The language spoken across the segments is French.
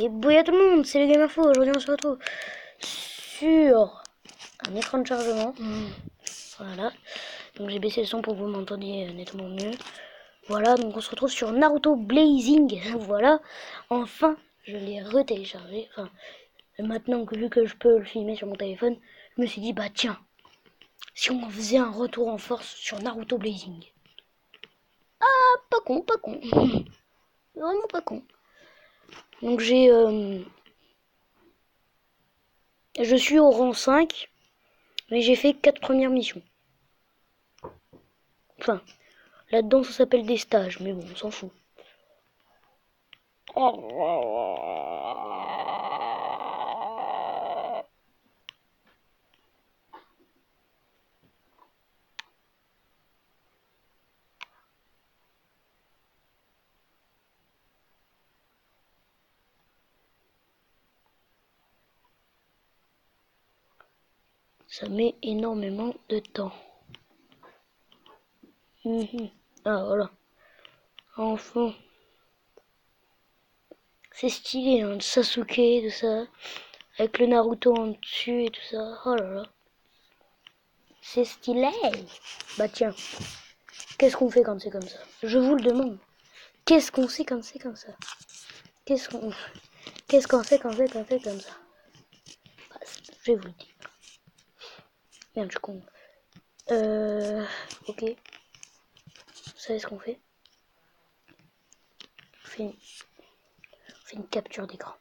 Et bouille à tout le monde, c'est le Game Info. Aujourd'hui on se retrouve sur un écran de chargement. Voilà. Donc j'ai baissé le son pour que vous m'entendiez nettement mieux. Voilà, donc on se retrouve sur Naruto Blazing. Voilà. Enfin, je l'ai retéléchargé. Enfin, maintenant que vu que je peux le filmer sur mon téléphone, je me suis dit bah tiens, si on faisait un retour en force sur Naruto Blazing. Ah, pas con, pas con. Vraiment pas con. Donc je suis au rang 5, mais j'ai fait 4 premières missions. Enfin, là-dedans ça s'appelle des stages, mais bon, on s'en fout. Ça met énormément de temps. Ah voilà. Enfin. C'est stylé, hein, Sasuke, tout ça. Avec le Naruto en dessus et tout ça. Oh là là. C'est stylé. Bah tiens. Qu'est-ce qu'on fait quand c'est comme ça? Je vous le demande. Qu'est-ce qu'on fait quand c'est comme ça? Qu'est-ce qu'on fait quand c'est comme ça? Bah, je vais vous le dire. Merde, je suis con. Ok. Vous savez ce qu'on fait? On fait une capture d'écran.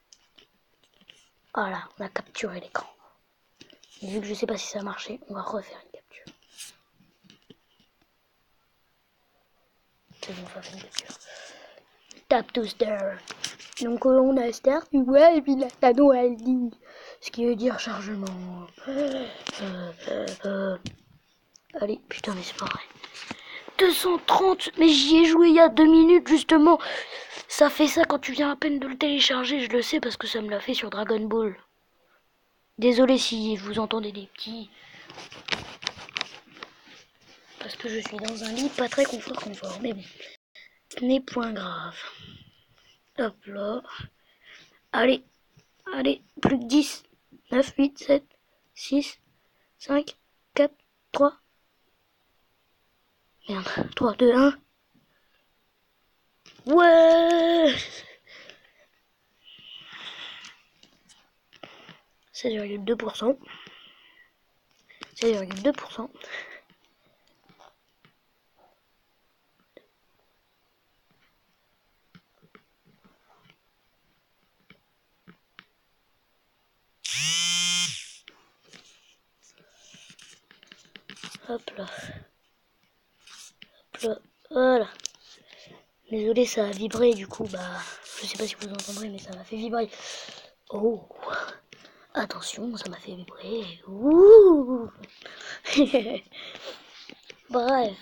Voilà, on a capturé l'écran. Et vu que je sais pas si ça a marché, on va refaire une capture. C'est bon, on va faire une capture. Tap to start. Donc on a start, ouais, et puis la loading. Ce qui veut dire chargement. Allez, putain, mais c'est pas vrai. 230, mais j'y ai joué il y a 2 minutes justement. Ça fait ça quand tu viens à peine de le télécharger, je le sais parce que ça me l'a fait sur Dragon Ball. Désolé si vous entendez des petits. Parce que je suis dans un lit pas très confort, mais bon. Ce n'est point grave. Hop là. Allez, plus que 10, 9, 8, 7, 6, 5, 4, 3. Merde, 3, 2, 1. Ouais! 16,2%. 16,2%. Hop là. Hop là. Voilà. Désolé, ça a vibré du coup. Bah, je sais pas si vous entendrez, mais ça m'a fait vibrer. Oh. Attention, ça m'a fait vibrer. Ouh. Bref.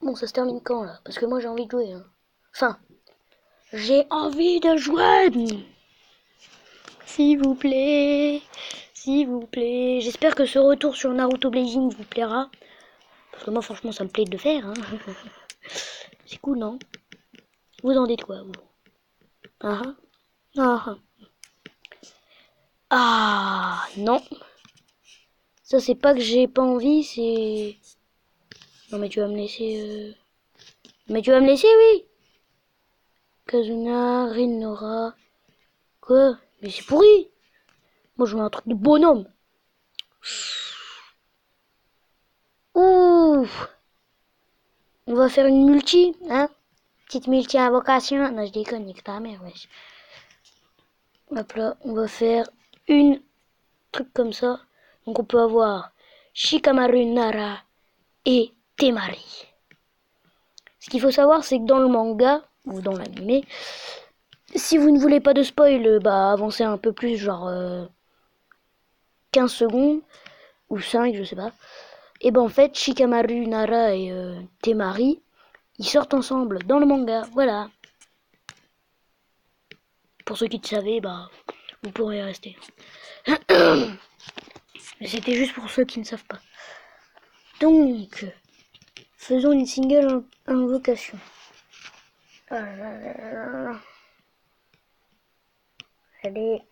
Bon, ça se termine quand là? Parce que moi j'ai envie de jouer. Hein. Enfin, j'ai envie de jouer. S'il vous plaît. S'il vous plaît. J'espère que ce retour sur Naruto Blazing vous plaira. Parce que moi, franchement, ça me plaît de le faire. Hein. C'est cool, non? Vous en dites quoi, vous? Ah, non. Ça, c'est pas que j'ai pas envie, c'est... Non, mais tu vas me laisser... Mais tu vas me laisser, oui. Kazuna, Rinora... Quoi? Mais c'est pourri. Moi, je veux un truc de bonhomme. Ouh. On va faire une multi, hein? Petite multi-invocation. Non, je déconne, nique ta mère, wesh. Hop là, on va faire une truc comme ça. Donc on peut avoir Shikamaru Nara et Temari. Ce qu'il faut savoir, c'est que dans le manga, ou dans l'anime, si vous ne voulez pas de spoil, bah avancez un peu plus, genre 15 secondes, ou 5, je sais pas. Et ben en fait, Shikamaru Nara et Temari, ils sortent ensemble dans le manga, voilà. Pour ceux qui le savaient, bah vous pourrez rester. Mais c'était juste pour ceux qui ne savent pas. Donc, faisons une single invocation. Allez,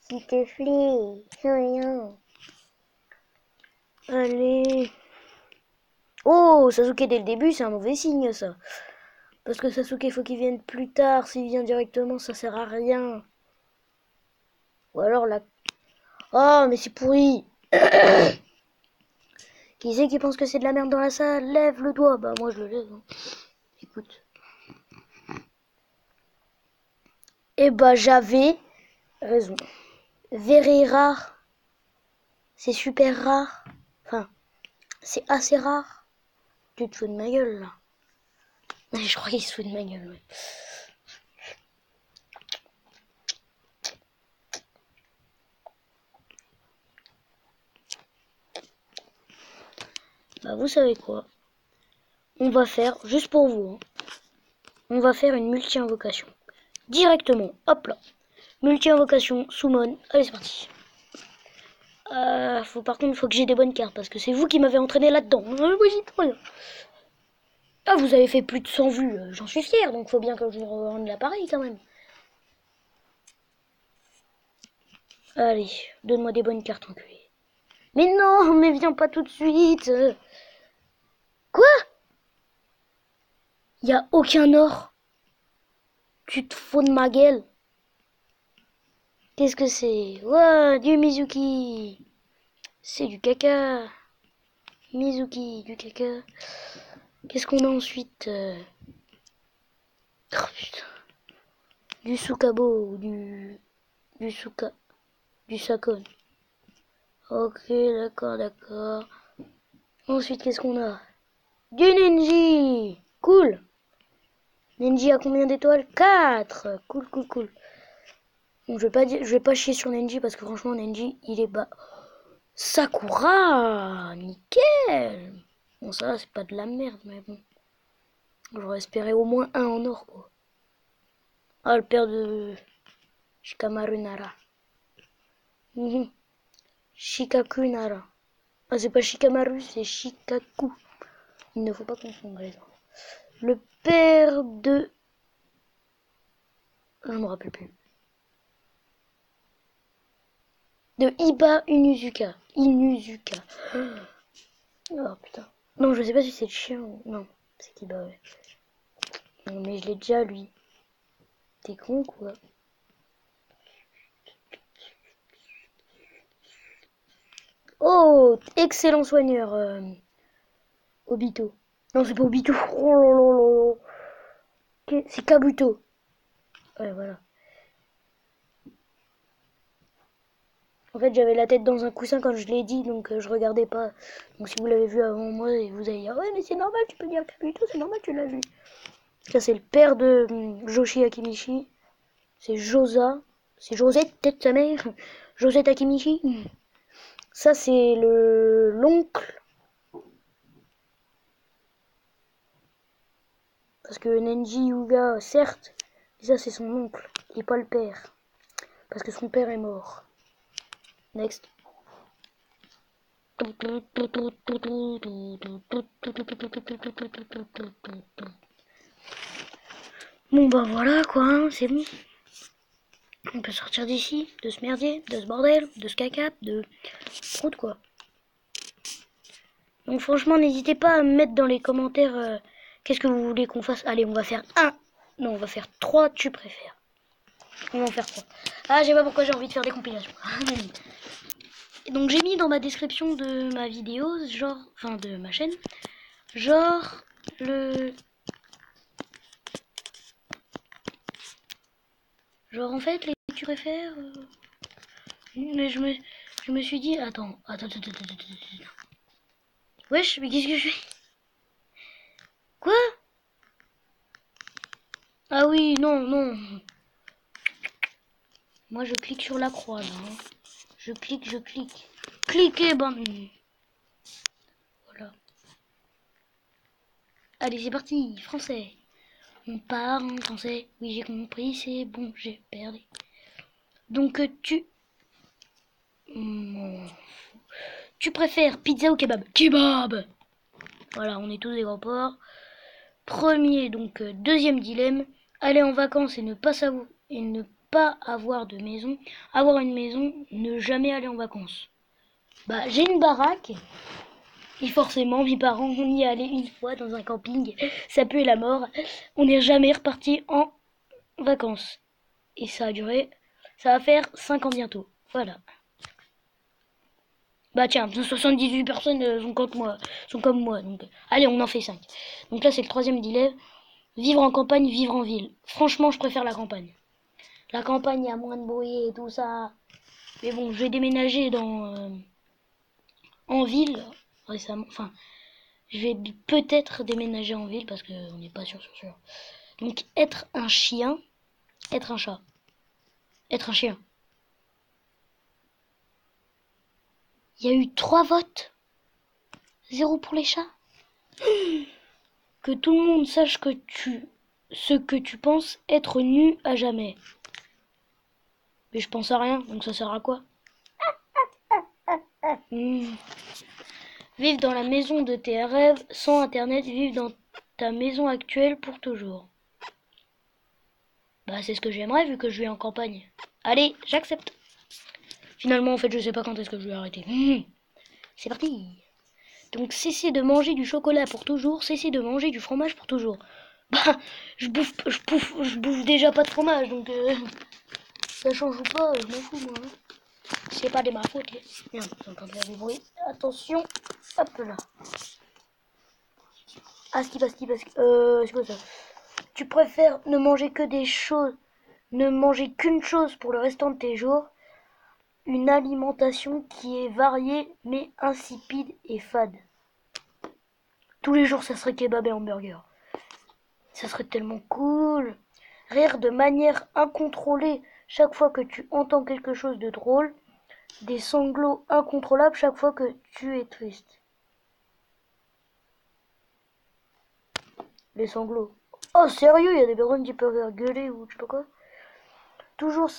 s'il te plaît, rien. Allez. Oh, Sasuke dès le début, c'est un mauvais signe ça. Parce que Sasuke, faut qu'il vienne plus tard. S'il vient directement, ça sert à rien. Ou alors là. Oh, mais c'est pourri. Qui c'est qui pense que c'est de la merde dans la salle? Lève le doigt. Bah, moi je le lève. Hein. Écoute. Eh bah, j'avais raison. Very rare. C'est super rare. Enfin, c'est assez rare. Tu te fous de ma gueule là. Je crois qu'il se fout de ma gueule, ouais. Bah, vous savez quoi? On va faire, juste pour vous, hein, on va faire une multi-invocation. Directement, hop là. Multi-invocation, summon. Allez, c'est parti. Par contre, il faut que j'ai des bonnes cartes, parce que c'est vous qui m'avez entraîné là-dedans. Moi, j'y peux rien. Ah, vous avez fait plus de 100 vues, j'en suis fier, donc faut bien que je vous rende l'appareil quand même. Allez, donne-moi des bonnes cartes, enculé. Mais non, mais viens pas tout de suite. Quoi? Y a aucun or. Tu te fous de ma gueule. Qu'est-ce que c'est? Ouais, du Mizuki. C'est du caca. Mizuki, du caca. Qu'est-ce qu'on a ensuite? Oh putain. Du Sukabo, du Suka, du Sakon. Ok, d'accord. Ensuite, qu'est-ce qu'on a? Du Nenji. Cool. Nenji a combien d'étoiles? 4. Cool. Bon, je vais pas chier sur Nenji parce que franchement, Nenji, il est bas. Sakura, nickel. Bon, ça, c'est pas de la merde, mais bon. J'aurais espéré au moins un en or, quoi. Ah, le père de Shikamaru Nara. Shikaku Nara. Ah, c'est pas Shikamaru, c'est Shikaku. Il ne faut pas confondre les gens. Le père de... Je me rappelle plus. De Iba Inuzuka. Oh putain. Non, je sais pas si c'est le chien ou... Non, c'est Iba, ouais. Non, mais je l'ai déjà, lui. T'es con, quoi. Oh, excellent soigneur, Obito. Non, c'est pas Obito. Oh là là là. C'est Kabuto. Ouais, voilà. En fait, j'avais la tête dans un coussin quand je l'ai dit, donc je regardais pas. Donc si vous l'avez vu avant moi, vous allez dire, ouais, mais c'est normal, tu peux dire Kabuto, c'est normal, tu l'as vu. Ça, c'est le père de Joshi Akimichi. C'est Josa. C'est Josette, peut-être sa mère. Josette Akimichi. Ça, c'est l'oncle. Parce que Nenji Yuga, certes, mais ça, c'est son oncle. Et pas le père. Parce que son père est mort. Next. Bon bah voilà quoi, hein, c'est bon. On peut sortir d'ici, de ce merdier, de ce bordel, de ce caca, de route quoi. Donc franchement n'hésitez pas à me mettre dans les commentaires qu'est-ce que vous voulez qu'on fasse. Allez on va faire un. Non on va faire 3 tu préfères. On va en faire 3. Ah je sais pas pourquoi j'ai envie de faire des compilations. Donc j'ai mis dans ma description de ma vidéo, genre, enfin de ma chaîne, genre genre en fait les tu préfères. Mais je me suis dit, attends. Wesh, mais qu'est-ce que je fais? Quoi? Ah oui, non. Moi je clique sur la croix là. Hein. Je clique. Cliquez, bande. Voilà. Allez, c'est parti, français. On part en français. Oui, j'ai compris, c'est bon, j'ai perdu. Donc tu préfères pizza ou kebab? Kebab. Voilà, on est tous des grands porcs. Premier, donc deuxième dilemme, aller en vacances et ne pas avoir de maison, avoir une maison, ne jamais aller en vacances. Bah, j'ai une baraque, et forcément, mes parents, on y allait une fois dans un camping, ça puait la mort, on n'est jamais reparti en vacances. Et ça a duré, ça va faire 5 ans bientôt, voilà. Bah tiens, 78 personnes sont comme moi, donc allez, on en fait 5. Donc là, c'est le troisième dilemme. Vivre en campagne, vivre en ville. Franchement, je préfère la campagne. La campagne, il y a moins de bruit et tout ça. Mais bon, je vais déménager en ville récemment. Enfin, je vais peut-être déménager en ville parce qu'on n'est pas sûr. Donc, être un chien, être un chat, être un chien. Il y a eu 3 votes. 0 pour les chats. Que tout le monde sache ce que tu penses être nu à jamais. Mais je pense à rien, donc ça sert à quoi? Vivre dans la maison de tes rêves sans internet, vivre dans ta maison actuelle pour toujours. Bah c'est ce que j'aimerais vu que je vis en campagne. Allez, j'accepte. Finalement en fait je sais pas quand est-ce que je vais arrêter. C'est parti. Donc cesser de manger du chocolat pour toujours, cesser de manger du fromage pour toujours. Bah je bouffe déjà pas de fromage donc ça change ou pas, je m'en fous moi. C'est pas de ma faute. Merde, j'ai encore faire du bruit. Attention, hop là. C'est quoi ça? Tu préfères ne manger qu'une chose pour le restant de tes jours, une alimentation qui est variée mais insipide et fade. Tous les jours, ça serait kebab et hamburger. Ça serait tellement cool. Rire de manière incontrôlée chaque fois que tu entends quelque chose de drôle. Des sanglots incontrôlables chaque fois que tu es triste. Les sanglots. Oh sérieux, il y a des personnes qui peuvent gueuler ou je sais pas quoi. Toujours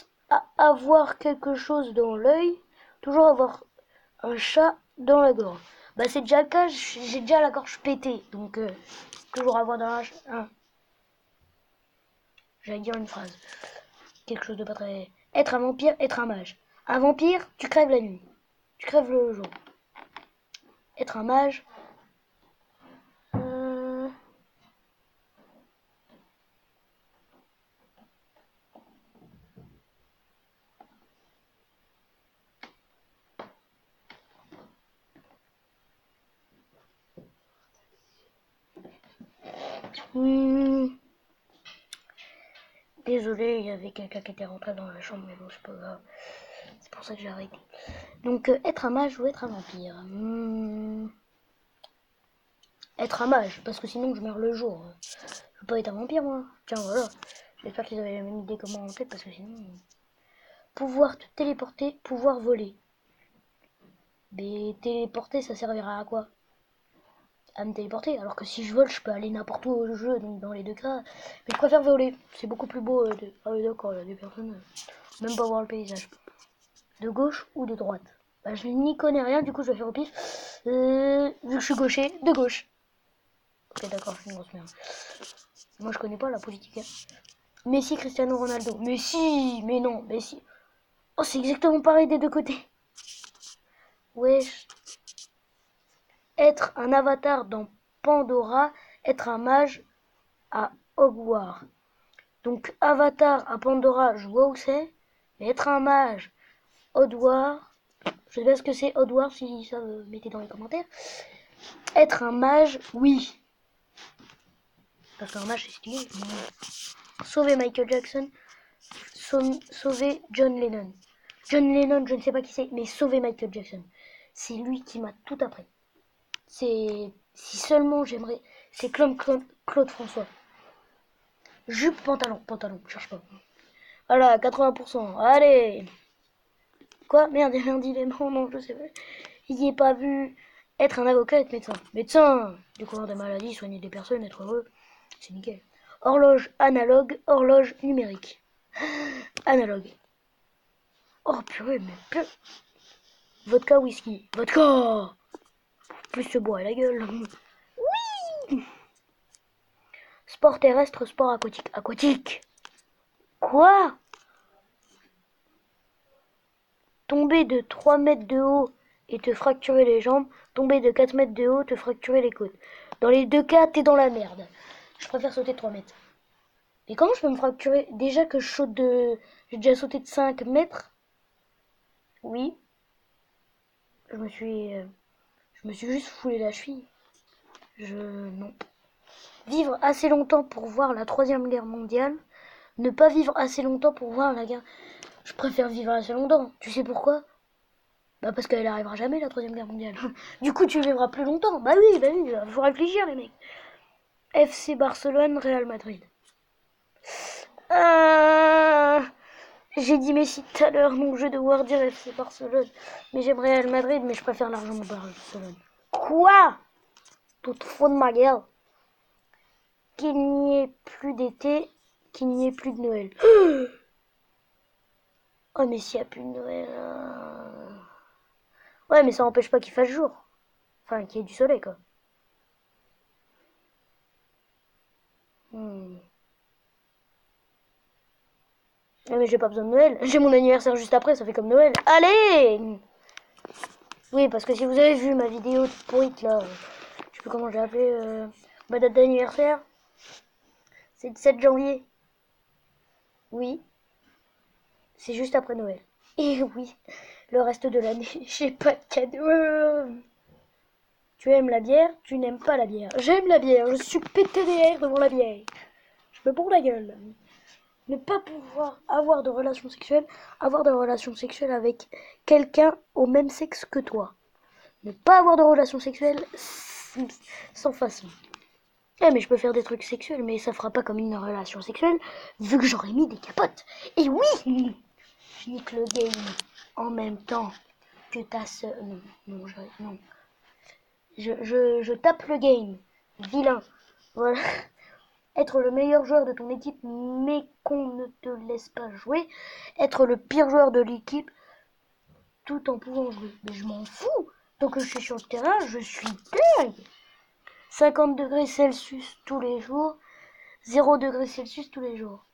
avoir quelque chose dans l'œil. Toujours avoir un chat dans la gorge. Bah c'est déjà le cas, j'ai déjà la gorge pétée. Donc toujours avoir dans la... J'allais dire une phrase. Quelque chose de pas très... Être un vampire, être un mage. Un vampire, tu crèves la nuit. Tu crèves le jour. Être un mage... Désolé, il y avait quelqu'un qui était rentré dans la chambre, mais bon, c'est pas grave. C'est pour ça que j'ai arrêté. Donc, être un mage ou être un vampire Être un mage, parce que sinon je meurs le jour. Je veux pas être un vampire, moi. Tiens, voilà. J'espère qu'ils avaient la même idée que moi en tête, parce que sinon... Pouvoir te téléporter, pouvoir voler. Mais téléporter, ça servira à quoi? À me téléporter. Alors que si je vole, je peux aller n'importe où au jeu, donc dans les deux cas. Mais je préfère voler. C'est beaucoup plus beau. Ah oui, d'accord, il y a des personnes... même pas voir le paysage. De gauche ou de droite? Bah, je n'y connais rien, du coup je vais faire au pif. Vu que je suis gaucher, de gauche. Ok, d'accord, je suis une grosse merde. Moi je connais pas la politique. Hein. Messi, Cristiano Ronaldo. Messi, mais non, Messi. Oh, c'est exactement pareil des deux côtés. Wesh. Être un avatar dans Pandora, être un mage à Hogwarts. Donc avatar à Pandora, je vois où c'est. Mais être un mage, Hogwarts, je sais pas ce que c'est Hogwarts, si ça mettez dans les commentaires. Être un mage, oui. Parce qu'un mage, c'est stylé. Sauver Michael Jackson, sauver John Lennon. John Lennon, je ne sais pas qui c'est, mais sauver Michael Jackson. C'est lui qui m'a tout appris. Si seulement j'aimerais... C'est Claude François. Jupe, pantalon, cherche pas. Voilà, 80%. Allez. Quoi? Merde, il y a un dilemme. Oh non, je sais pas. Il n'y est pas vu. Être un avocat, être médecin. Médecin, découvrir des maladies, soigner des personnes, être heureux. C'est nickel. Horloge analogue, horloge numérique. Analogue. Oh purée, mais vodka, whisky. Vodka. Plus se boire la gueule. Oui. Sport terrestre, sport aquatique. Aquatique. Quoi? Tomber de 3 mètres de haut et te fracturer les jambes. Tomber de 4 mètres de haut, te fracturer les côtes. Dans les deux cas, t'es dans la merde. Je préfère sauter de 3 mètres. Et comment je peux me fracturer? Déjà que je saute de... J'ai déjà sauté de 5 mètres. Oui. Je me suis juste foulé la cheville. Non. Vivre assez longtemps pour voir la 3e guerre mondiale. Ne pas vivre assez longtemps pour voir la guerre... Je préfère vivre assez longtemps. Tu sais pourquoi? Bah parce qu'elle arrivera jamais, la 3e guerre mondiale. Du coup, tu vivras plus longtemps. Bah oui, faut réfléchir, les mecs. FC Barcelone, Real Madrid. J'ai dit Messi tout à l'heure, donc je vais devoir dire FC Barcelone. Mais j'aime Real Madrid, mais je préfère largement Barcelone. Quoi? Tu te fous de ma gueule? Qu'il n'y ait plus d'été, qu'il n'y ait plus de Noël. Oh, mais s'il n'y a plus de Noël... Ouais, mais ça n'empêche pas qu'il fasse jour. Enfin, qu'il y ait du soleil, quoi. Mais j'ai pas besoin de Noël. J'ai mon anniversaire juste après, ça fait comme Noël. Allez! Oui, parce que si vous avez vu ma vidéo pourrite, là... Je sais plus comment j'ai appelé... ma date d'anniversaire. C'est le 7 janvier. Oui. C'est juste après Noël. Et oui, le reste de l'année, j'ai pas de cadeau. Tu aimes la bière? Tu n'aimes pas la bière. J'aime la bière, je suis pété derrière devant la bière. Je me bourre la gueule. Ne pas pouvoir avoir de relations sexuelles avec quelqu'un au même sexe que toi. Ne pas avoir de relations sexuelles sans façon. Eh mais je peux faire des trucs sexuels, mais ça fera pas comme une relation sexuelle, vu que j'aurais mis des capotes. Et oui, je nique le game en même temps que ta sœur. Non. Je tape le game. Vilain. Voilà. Être le meilleur joueur de ton équipe, mais qu'on ne te laisse pas jouer. Être le pire joueur de l'équipe, tout en pouvant jouer. Mais je m'en fous. Tant que je suis sur le terrain, je suis dingue. 50 degrés Celsius tous les jours. 0 degrés Celsius tous les jours.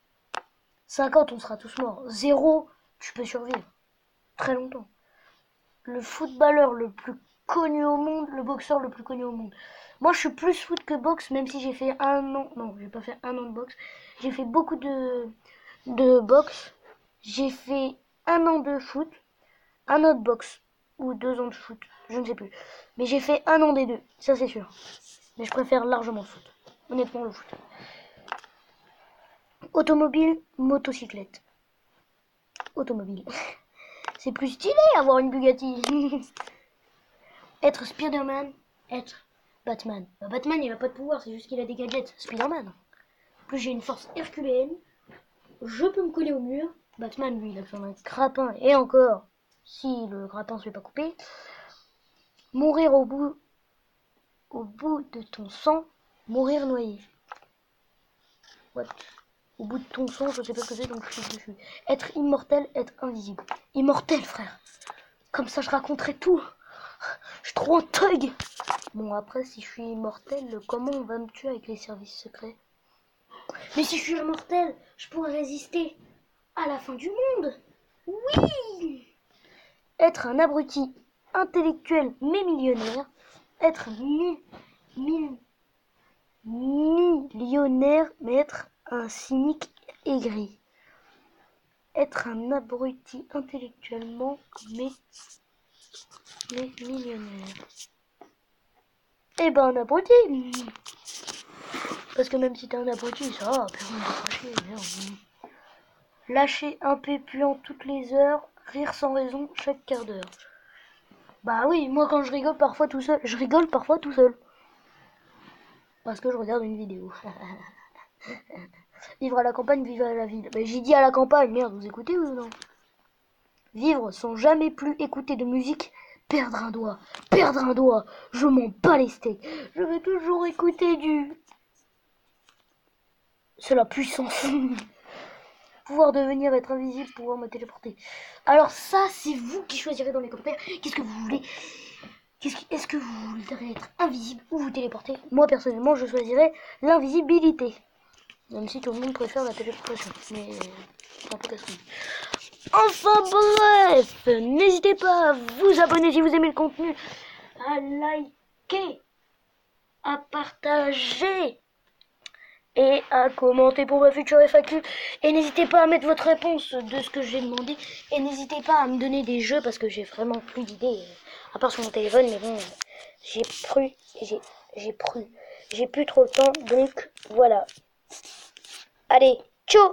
50, on sera tous morts. 0, tu peux survivre. Très longtemps. Le footballeur le plus connu au monde, le boxeur le plus connu au monde. Moi, je suis plus foot que boxe, même si j'ai fait 1 an... Non, j'ai pas fait 1 an de boxe. J'ai fait beaucoup de boxe. J'ai fait 1 an de foot, 1 an de boxe, ou 2 ans de foot, je ne sais plus. Mais j'ai fait 1 an des deux, ça c'est sûr. Mais je préfère largement le foot. Honnêtement, le foot. Automobile, motocyclette. Automobile. C'est plus stylé avoir une Bugatti. Être Spider-Man, être Batman. Bah, Batman, il a pas de pouvoir, c'est juste qu'il a des gadgets. Spider-Man. En plus, j'ai une force herculéenne. Je peux me coller au mur. Batman, lui, il a besoin d'un grappin. Et encore, si le grappin se fait pas couper. Mourir au bout de ton sang. Mourir noyé. What? Au bout de ton sang, je sais pas ce que c'est, donc je suis dessus. Être immortel, être invisible. Immortel, frère. Comme ça, je raconterai tout. Je suis trop un thug. Bon, après, si je suis immortel, comment on va me tuer avec les services secrets? Mais si je suis immortel, je pourrais résister à la fin du monde. Oui. Être un abruti intellectuel mais millionnaire. Être millionnaire mais être un cynique aigri. Être un abruti intellectuellement mais millionnaire. Eh ben un abruti. Parce que même si t'es un abruti, ça va, personne ne va cracher, merde. Lâcher un pépuant toutes les heures, rire sans raison chaque quart d'heure. Bah oui, moi quand je rigole parfois tout seul, Parce que je regarde une vidéo. Vivre à la campagne, vivre à la ville. Bah j'ai dit à la campagne, merde, vous écoutez ou non? Vivre sans jamais plus écouter de musique, perdre un doigt, je m'en bats les steaks. Je vais toujours écouter C'est la puissance. Pouvoir devenir être invisible, pouvoir me téléporter. Alors ça, c'est vous qui choisirez dans les commentaires. Qu'est-ce que vous voulez? Est-ce que vous voudrez être invisible ou vous téléporter? Moi, personnellement, je choisirais l'invisibilité. Même si tout le monde préfère la téléportation. Mais en tout cas, enfin bref, n'hésitez pas à vous abonner si vous aimez le contenu, à liker, à partager et à commenter pour ma future FAQ. Et n'hésitez pas à mettre votre réponse de ce que j'ai demandé. Et n'hésitez pas à me donner des jeux parce que j'ai vraiment plus d'idées. À part sur mon téléphone, mais bon, j'ai plus trop le temps. Donc voilà. Allez, ciao!